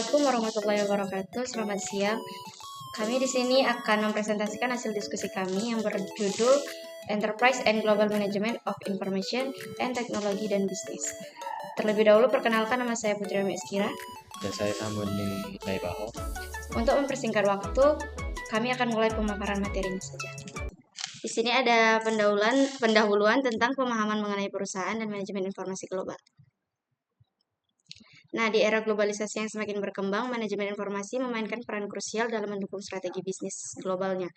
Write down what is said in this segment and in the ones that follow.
Assalamualaikum warahmatullahi wabarakatuh. Selamat siang. Kami di sini akan mempresentasikan hasil diskusi kami yang berjudul Enterprise and Global Management of Information and Technology dan Business. Terlebih dahulu perkenalkan, nama saya Putri Eskira. Dan saya Samuel Taibaho. Untuk mempersingkat waktu, kami akan mulai pemaparan materinya saja. Di sini ada pendahuluan tentang pemahaman mengenai perusahaan dan manajemen informasi global. Nah, di era globalisasi yang semakin berkembang, manajemen informasi memainkan peran krusial dalam mendukung strategi bisnis globalnya.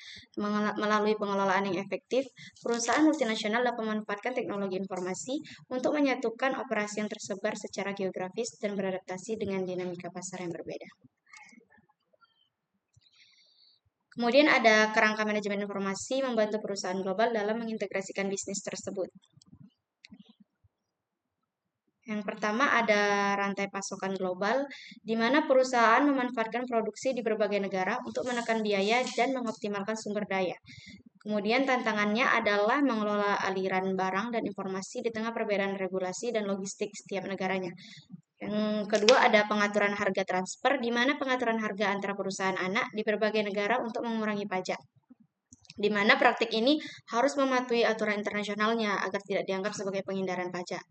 Melalui pengelolaan yang efektif, perusahaan multinasional dapat memanfaatkan teknologi informasi untuk menyatukan operasi yang tersebar secara geografis dan beradaptasi dengan dinamika pasar yang berbeda. Kemudian ada kerangka manajemen informasi membantu perusahaan global dalam mengintegrasikan bisnis tersebut. Yang pertama ada rantai pasokan global, di mana perusahaan memanfaatkan produksi di berbagai negara untuk menekan biaya dan mengoptimalkan sumber daya. Kemudian tantangannya adalah mengelola aliran barang dan informasi di tengah perbedaan regulasi dan logistik setiap negaranya. Yang kedua ada pengaturan harga transfer, di mana pengaturan harga antara perusahaan anak di berbagai negara untuk mengurangi pajak, di mana praktik ini harus mematuhi aturan internasionalnya agar tidak dianggap sebagai penghindaran pajak.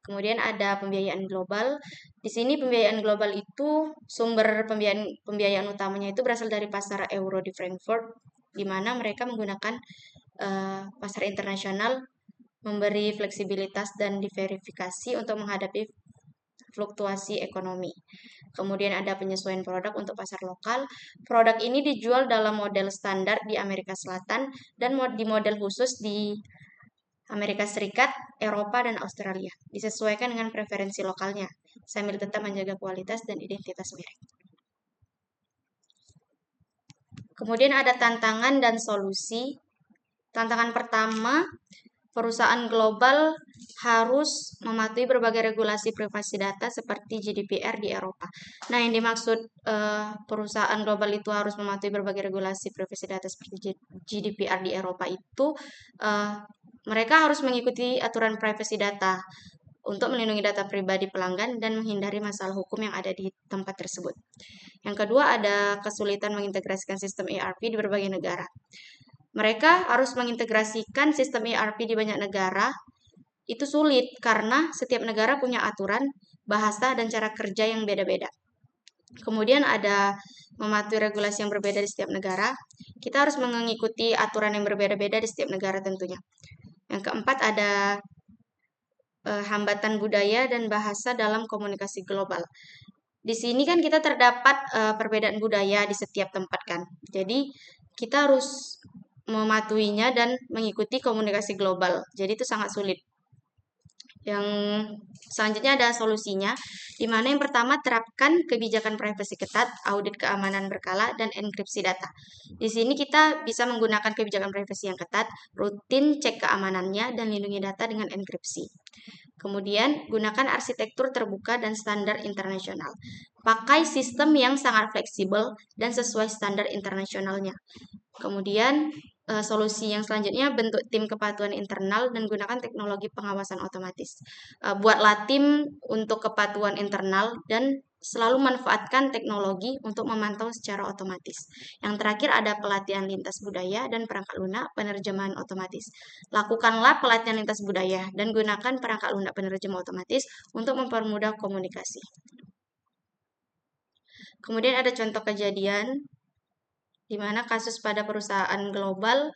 Kemudian ada pembiayaan global. Di sini pembiayaan global itu sumber pembiayaan utamanya itu berasal dari pasar euro di Frankfurt, di mana mereka menggunakan pasar internasional, memberi fleksibilitas dan diverifikasi untuk menghadapi fluktuasi ekonomi. Kemudian ada penyesuaian produk untuk pasar lokal. Produk ini dijual dalam model standar di Amerika Selatan dan di model khusus di Amerika Serikat, Eropa, dan Australia. Disesuaikan dengan preferensi lokalnya, sambil tetap menjaga kualitas dan identitas merek. Kemudian ada tantangan dan solusi. Tantangan pertama, perusahaan global harus mematuhi berbagai regulasi privasi data seperti GDPR di Eropa. Nah, yang dimaksud perusahaan global itu harus mematuhi berbagai regulasi privasi data seperti GDPR di Eropa itu mereka harus mengikuti aturan privasi data untuk melindungi data pribadi pelanggan dan menghindari masalah hukum yang ada di tempat tersebut. Yang kedua ada kesulitan mengintegrasikan sistem ERP di berbagai negara. Mereka harus mengintegrasikan sistem ERP di banyak negara. Itu sulit karena setiap negara punya aturan, bahasa, dan cara kerja yang beda-beda. Kemudian ada mematuhi regulasi yang berbeda di setiap negara. Kita harus mengikuti aturan yang berbeda-beda di setiap negara tentunya. Yang keempat ada hambatan budaya dan bahasa dalam komunikasi global. Di sini kan kita terdapat perbedaan budaya di setiap tempat kan. Jadi kita harus mematuhinya dan mengikuti komunikasi global. Jadi itu sangat sulit. Yang selanjutnya ada solusinya, di mana yang pertama terapkan kebijakan privasi ketat, audit keamanan berkala, dan enkripsi data. Di sini kita bisa menggunakan kebijakan privasi yang ketat, rutin cek keamanannya, dan lindungi data dengan enkripsi. Kemudian, gunakan arsitektur terbuka dan standar internasional. Pakai sistem yang sangat fleksibel dan sesuai standar internasionalnya. Kemudian, solusi yang selanjutnya, bentuk tim kepatuhan internal dan gunakan teknologi pengawasan otomatis. Buatlah tim untuk kepatuhan internal dan selalu manfaatkan teknologi untuk memantau secara otomatis. Yang terakhir ada pelatihan lintas budaya dan perangkat lunak penerjemahan otomatis. Lakukanlah pelatihan lintas budaya dan gunakan perangkat lunak penerjemah otomatis untuk mempermudah komunikasi. Kemudian ada contoh kejadian di mana kasus pada perusahaan global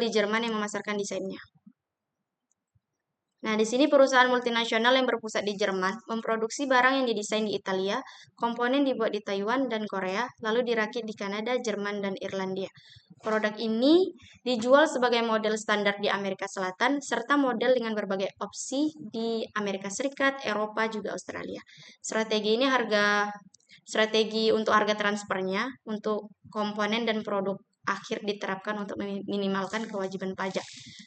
di Jerman yang memasarkan desainnya. Nah, di sini perusahaan multinasional yang berpusat di Jerman memproduksi barang yang didesain di Italia, komponen dibuat di Taiwan dan Korea, lalu dirakit di Kanada, Jerman, dan Irlandia. Produk ini dijual sebagai model standar di Amerika Selatan, serta model dengan berbagai opsi di Amerika Serikat, Eropa, juga Australia. Strategi untuk harga transfernya, untuk komponen dan produk akhir diterapkan untuk meminimalkan kewajiban pajak.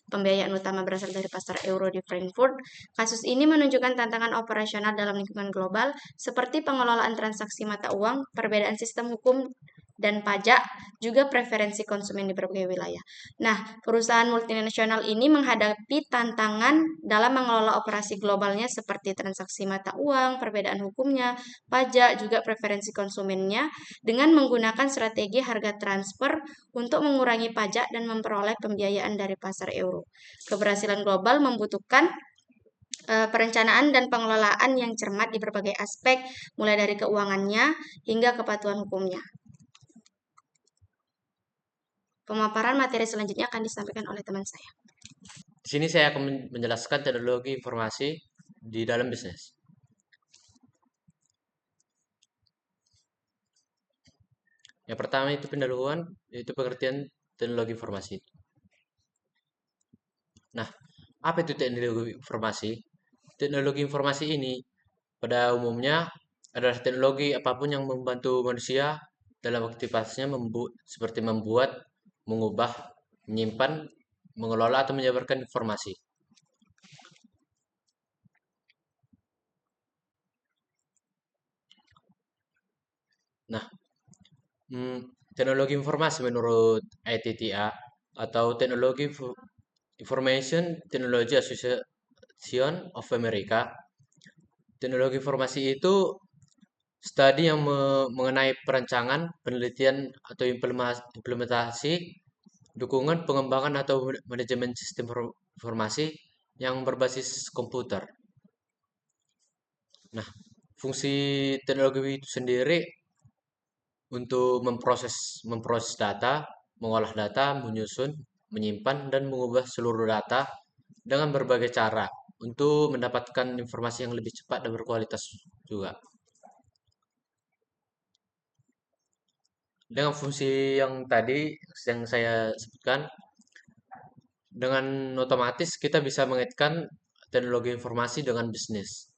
Pembiayaan utama berasal dari pasar euro di Frankfurt. Kasus ini menunjukkan tantangan operasional dalam lingkungan global, seperti pengelolaan transaksi mata uang, perbedaan sistem hukum dan pajak, juga preferensi konsumen di berbagai wilayah. Nah, perusahaan multinasional ini menghadapi tantangan dalam mengelola operasi globalnya seperti transaksi mata uang, perbedaan hukumnya, pajak, juga preferensi konsumennya dengan menggunakan strategi harga transfer untuk mengurangi pajak dan memperoleh pembiayaan dari pasar euro. Keberhasilan global membutuhkan perencanaan dan pengelolaan yang cermat di berbagai aspek, mulai dari keuangannya hingga kepatuhan hukumnya. Pemaparan materi selanjutnya akan disampaikan oleh teman saya. Di sini saya akan menjelaskan teknologi informasi di dalam bisnis. Yang pertama itu pendahuluan, yaitu pengertian teknologi informasi. Nah, apa itu teknologi informasi? Teknologi informasi ini pada umumnya adalah teknologi apapun yang membantu manusia dalam aktivitasnya seperti membuat, mengubah, menyimpan, mengelola atau menyebarkan informasi. Nah, teknologi informasi menurut ITTA atau Teknologi Information Technology Association of America. Teknologi informasi itu studi yang mengenai perancangan, penelitian atau implementasi, dukungan, pengembangan atau manajemen sistem informasi yang berbasis komputer. Nah, fungsi teknologi itu sendiri untuk memproses data, mengolah data, menyusun, menyimpan dan mengubah seluruh data dengan berbagai cara untuk mendapatkan informasi yang lebih cepat dan berkualitas juga. Dengan fungsi yang tadi yang saya sebutkan, dengan otomatis kita bisa mengaitkan teknologi informasi dengan bisnis.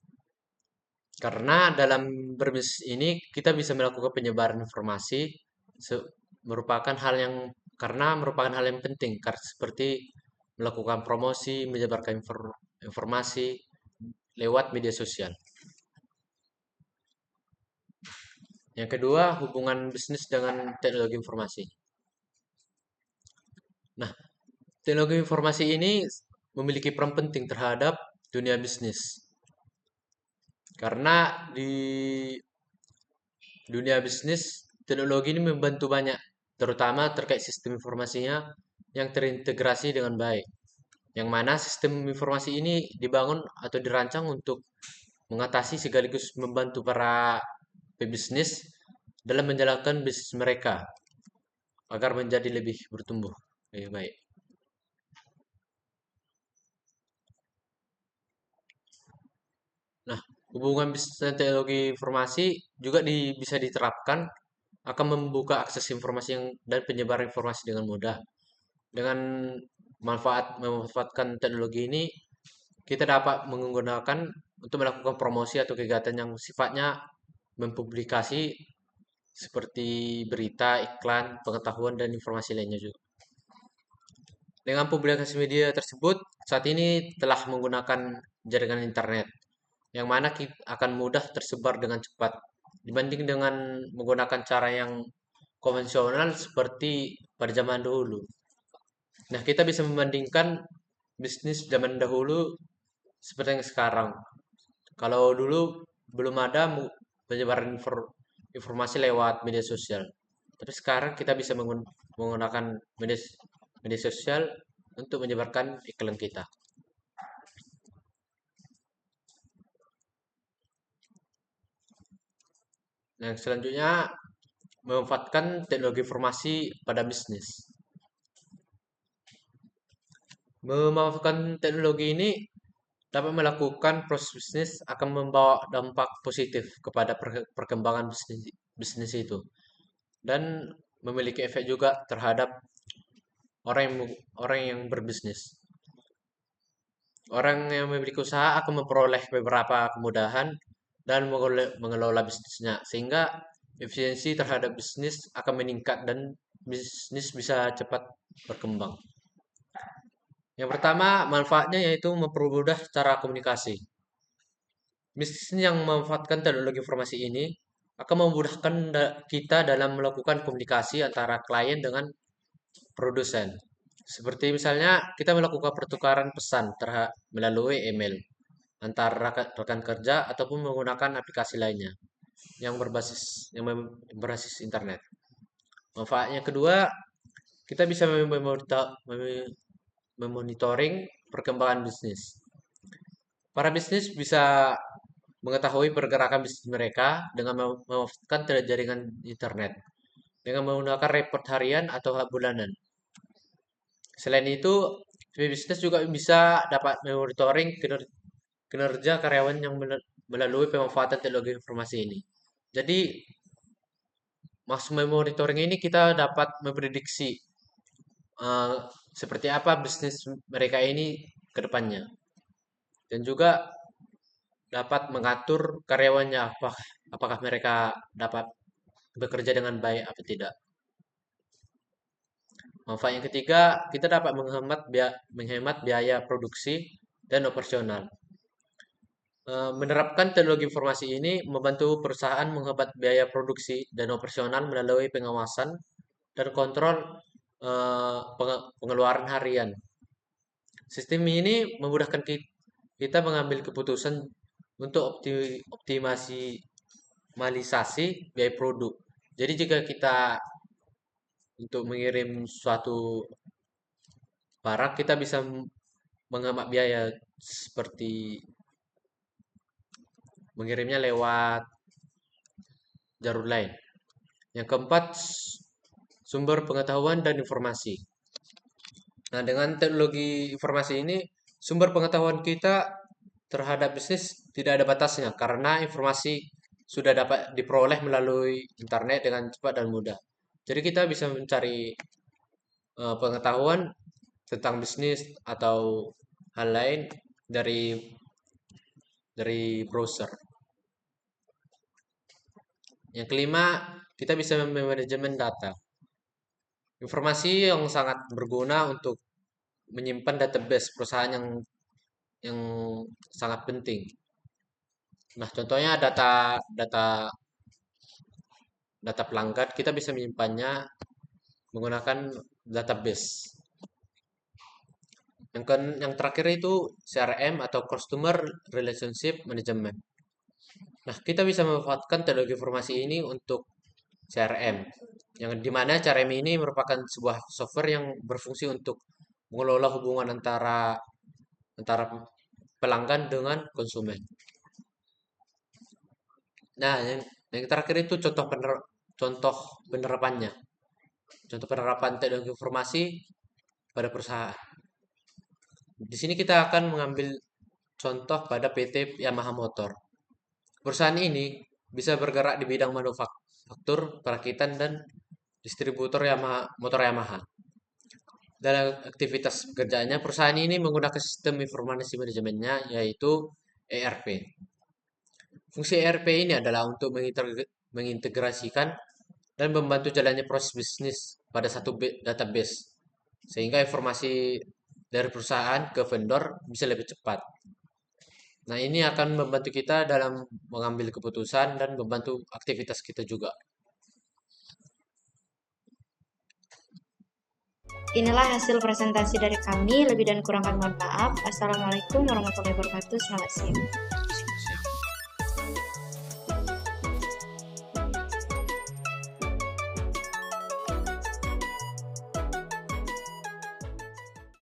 Karena dalam berbisnis ini kita bisa melakukan penyebaran informasi merupakan hal yang merupakan hal yang penting seperti melakukan promosi, menyebarkan informasi lewat media sosial. Yang kedua, hubungan bisnis dengan teknologi informasi. Nah, teknologi informasi ini memiliki peran penting terhadap dunia bisnis. Karena di dunia bisnis, teknologi ini membantu banyak, terutama terkait sistem informasinya yang terintegrasi dengan baik. Yang mana sistem informasi ini dibangun atau dirancang untuk mengatasi sekaligus membantu para pebisnis dalam menjalankan bisnis mereka agar menjadi lebih bertumbuh lebih baik. Nah, hubungan bisnis dan teknologi informasi juga bisa diterapkan akan membuka akses informasi dan penyebaran informasi dengan mudah. Dengan memanfaatkan teknologi ini, kita dapat menggunakan untuk melakukan promosi atau kegiatan yang sifatnya mempublikasi seperti berita, iklan, pengetahuan, dan informasi lainnya juga. Dengan publikasi media tersebut, saat ini telah menggunakan jaringan internet, yang mana akan mudah tersebar dengan cepat dibanding dengan menggunakan cara yang konvensional seperti pada zaman dahulu. Nah, kita bisa membandingkan bisnis zaman dahulu seperti yang sekarang. Kalau dulu belum ada penyebaran informasi lewat media sosial. Tapi sekarang kita bisa menggunakan media sosial untuk menyebarkan iklan kita. Nah, selanjutnya memanfaatkan teknologi informasi pada bisnis. Memanfaatkan teknologi ini dapat melakukan proses bisnis akan membawa dampak positif kepada perkembangan bisnis itu dan memiliki efek juga terhadap orang yang berbisnis. Orang yang memiliki usaha akan memperoleh beberapa kemudahan dan mengelola bisnisnya sehingga efisiensi terhadap bisnis akan meningkat dan bisnis bisa cepat berkembang. Yang pertama, manfaatnya yaitu mempermudah cara komunikasi. Bisnis yang memanfaatkan teknologi informasi ini akan memudahkan kita dalam melakukan komunikasi antara klien dengan produsen. Seperti misalnya kita melakukan pertukaran pesan melalui email antara rekan kerja ataupun menggunakan aplikasi lainnya yang berbasis internet. Manfaatnya kedua, kita bisa memonitoring perkembangan bisnis. Para bisnis bisa mengetahui pergerakan bisnis mereka dengan memanfaatkan jaringan internet dengan menggunakan report harian atau bulanan. Selain itu, bisnis juga bisa dapat monitoring kinerja karyawan yang melalui pemanfaatan teknologi informasi ini. Jadi, maksud monitoring ini kita dapat memprediksi eh, seperti apa bisnis mereka ini ke depannya. Dan juga dapat mengatur karyawannya apakah mereka dapat bekerja dengan baik atau tidak. Manfaat yang ketiga, kita dapat menghemat biaya produksi dan operasional. Menerapkan teknologi informasi ini membantu perusahaan menghemat biaya produksi dan operasional melalui pengawasan dan kontrol pengeluaran harian. Sistem ini memudahkan kita mengambil keputusan untuk optimalisasi biaya produk. Jadi jika kita untuk mengirim suatu barang, kita bisa menghemat biaya seperti mengirimnya lewat jalur lain. Yang keempat, sumber pengetahuan dan informasi. Nah, dengan teknologi informasi ini, sumber pengetahuan kita terhadap bisnis tidak ada batasnya karena informasi sudah dapat diperoleh melalui internet dengan cepat dan mudah. Jadi kita bisa mencari pengetahuan tentang bisnis atau hal lain dari browser. Yang kelima, kita bisa memanajemen data. Informasi yang sangat berguna untuk menyimpan database perusahaan yang sangat penting. Nah, contohnya data pelanggan kita bisa menyimpannya menggunakan database. Yang terakhir itu CRM atau Customer Relationship Management. Nah, kita bisa memanfaatkan teknologi informasi ini untuk CRM, yang dimana CRM ini merupakan sebuah software yang berfungsi untuk mengelola hubungan antara pelanggan dengan konsumen. Nah, yang terakhir itu contoh penerapannya. Contoh penerapan teknologi informasi pada perusahaan. Di sini kita akan mengambil contoh pada PT Yamaha Motor. Perusahaan ini bisa bergerak di bidang manufaktur, perakitan, dan distributor motor Yamaha. Dalam aktivitas pekerjaannya, perusahaan ini menggunakan sistem informasi manajemennya, yaitu ERP. Fungsi ERP ini adalah untuk mengintegrasikan dan membantu jalannya proses bisnis pada satu database, sehingga informasi dari perusahaan ke vendor bisa lebih cepat. Nah, ini akan membantu kita dalam mengambil keputusan dan membantu aktivitas kita juga. Inilah hasil presentasi dari kami. Lebih dan kurang kami mohon maaf. Assalamualaikum warahmatullahi wabarakatuh. Selamat siang.